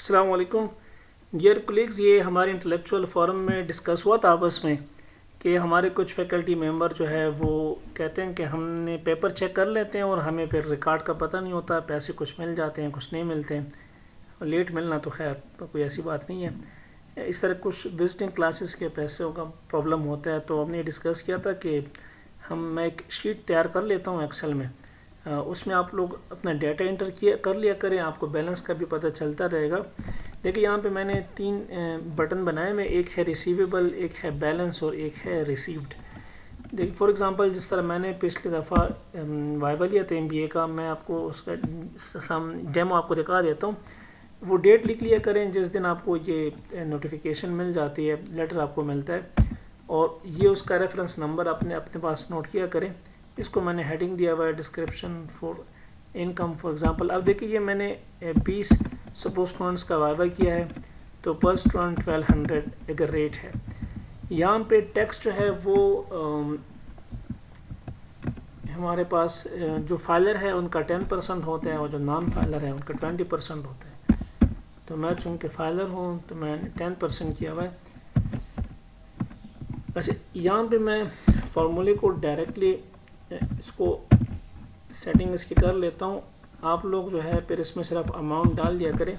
السلام علیکم dear colleagues, یہ ہمارے انٹلیکچوئل فورم میں ڈسکس ہوا تھا آپس میں کہ ہمارے کچھ فیکلٹی ممبر جو ہے وہ کہتے ہیں کہ ہم نے پیپر چیک کر لیتے ہیں اور ہمیں پھر ریکارڈ کا پتہ نہیں ہوتا، پیسے کچھ مل جاتے ہیں کچھ نہیں ملتے ہیں، اور لیٹ ملنا تو خیر کوئی ایسی بات نہیں ہے۔ اس طرح کچھ وزٹنگ کلاسز کے پیسوں کا پرابلم ہوتا ہے، تو ہم نے ڈسکس کیا تھا کہ میں ایک شیٹ تیار کر لیتا ہوں ایکسل میں، اس میں آپ لوگ اپنا ڈیٹا انٹر کر لیا کریں، آپ کو بیلنس کا بھی پتہ چلتا رہے گا۔ دیکھیں یہاں پہ میں نے 3 بٹن بنائے ہوئے، ایک ہے ریسیویبل، ایک ہے بیلنس اور ایک ہے ریسیوڈ۔ دیکھیں فار ایگزامپل جس طرح میں نے پچھلی دفعہ وائبا لیا تھا MBA کا، میں آپ کو اس کا ڈیمو آپ کو دکھا دیتا ہوں۔ وہ ڈیٹ لکھ لیا کریں جس دن آپ کو یہ نوٹیفیکیشن مل جاتی ہے، لیٹر آپ کو ملتا ہے، اور یہ اس کا ریفرنس نمبر اپنے پاس نوٹ کیا کریں۔ اس کو میں نے ہیڈنگ دیا ہوا ہے description for income for example. اب دیکھیں یہ میں نے 20 سپوز اسٹوڈنٹس کا وائبا کیا ہے، تو پر اسٹوڈنٹ 1200 اگر ریٹ ہے۔ یہاں پہ ٹیکس جو ہے وہ ہمارے پاس جو فائلر ہے ان کا 10% ہوتا ہے، اور جو نان فائلر ہے ان کا 20% ہوتا ہے۔ تو میں چونکہ فائلر ہوں تو میں نے 10% کیا ہوا ہے۔ اچھا یہاں پہ میں فارمولے کو ڈائریکٹلی اس کو سیٹنگ اس کی کر لیتا ہوں۔ آپ لوگ جو ہے پھر اس میں صرف اماؤنٹ ڈال دیا کریں۔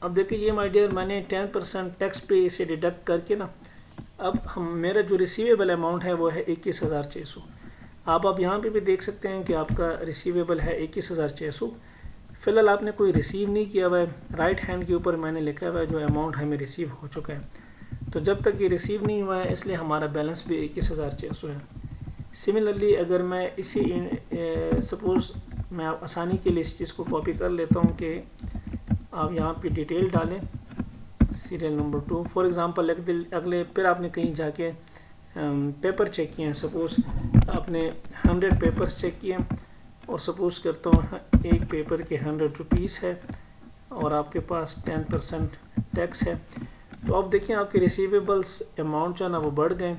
اب دیکھیں یہ مائی ڈیئر میں نے 10% ٹیکس پہ اسے ڈیڈکٹ کر کے نا، اب میرا جو ریسیویبل اماؤنٹ ہے وہ ہے 21,600۔ آپ اب یہاں پہ بھی دیکھ سکتے ہیں کہ آپ کا ریسیویبل ہے 21,600۔ فی الحال آپ نے کوئی ریسیو نہیں کیا ہوا ہے، رائٹ ہینڈ کے اوپر میں نے لکھا ہوا ہے جو اماؤنٹ ہمیں ریسیو ہو چکا ہے۔ تو جب تک یہ ریسیو نہیں ہوا ہے اس لیے ہمارا بیلنس بھی 21,600 ہے۔ سملرلی اگر میں اسی سپوز میں آسانی کے لیے اس چیز کو کاپی کر لیتا ہوں کہ آپ یہاں پہ ڈیٹیل ڈالیں، سیریل نمبر 2 فار ایگزامپل، اگلے پھر آپ نے کہیں جا کے پیپر چیک کیے ہیں، سپوز آپ نے 100 پیپرز چیک کیے ہیں، اور سپوز کرتا ہوں ایک پیپر کے 100 روپیز ہے اور آپ کے پاس 10% ٹیکس ہے، تو اب دیکھیں آپ کے ریسیویبلس اماؤنٹ جو ہے نا وہ بڑھ گئے،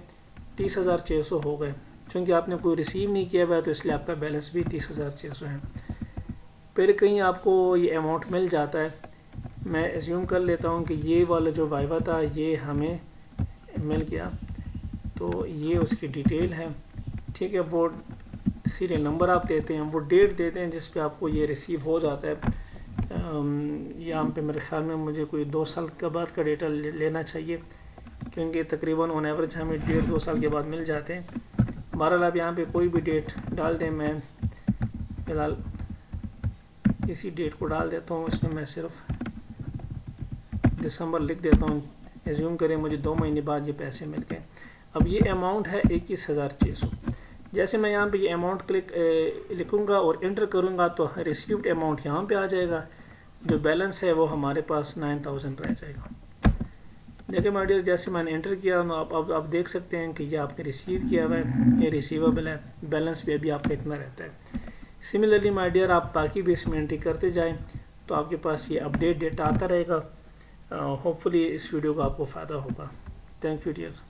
30,600 ہو گئے۔ چونکہ آپ نے کوئی ریسیو نہیں کیا ہوا ہے تو اس لیے آپ کا بیلنس بھی 30,600 ہے۔ پھر کہیں آپ کو یہ اماؤنٹ مل جاتا ہے، میں ایزیوم کر لیتا ہوں کہ یہ والا جو وائبا تھا یہ ہمیں مل گیا، تو یہ اس کی ڈیٹیل ہے، ٹھیک ہے۔ وہ سیریل نمبر آپ دیتے ہیں، وہ ڈیٹ دیتے ہیں جس پہ آپ کو یہ ریسیو ہو جاتا ہے۔ یہاں پہ میرے خیال میں مجھے کوئی 2 سال کے بعد کا ڈیٹا لینا چاہیے، کیونکہ تقریباً آن ایوریج ہمیں 1.5-2 سال کے بعد مل جاتے ہیں۔ بہرحال آپ یہاں پہ کوئی بھی ڈیٹ ڈال دیں، میں فی الحال اسی ڈیٹ کو ڈال دیتا ہوں، اس میں میں صرف دسمبر لکھ دیتا ہوں۔ ایزیوم کریں مجھے 2 مہینے بعد یہ پیسے مل گئے۔ اب یہ اماؤنٹ ہے 21,600۔ جیسے میں یہاں پہ یہ اماؤنٹ لکھوں گا اور انٹر کروں گا تو ریسیوڈ اماؤنٹ یہاں پہ آ جائے گا، جو بیلنس ہے وہ ہمارے پاس 9,000 رہ جائے گا۔ دیکھیں مائی ڈیئر جیسے میں نے انٹر کیا، آپ دیکھ سکتے ہیں کہ یہ آپ نے ریسیو کیا ہوا ہے، یہ ریسیویبل ہے، بیلنس بھی ابھی آپ کا اتنا رہتا ہے۔ سملرلی مائی ڈیئر آپ باقی بھی اس میں انٹری کرتے جائیں تو آپ کے پاس یہ اپڈیٹ ڈیٹا آتا رہے گا۔ ہوپ فلی اس ویڈیو کا آپ کو فائدہ ہوگا۔ Thank you dear.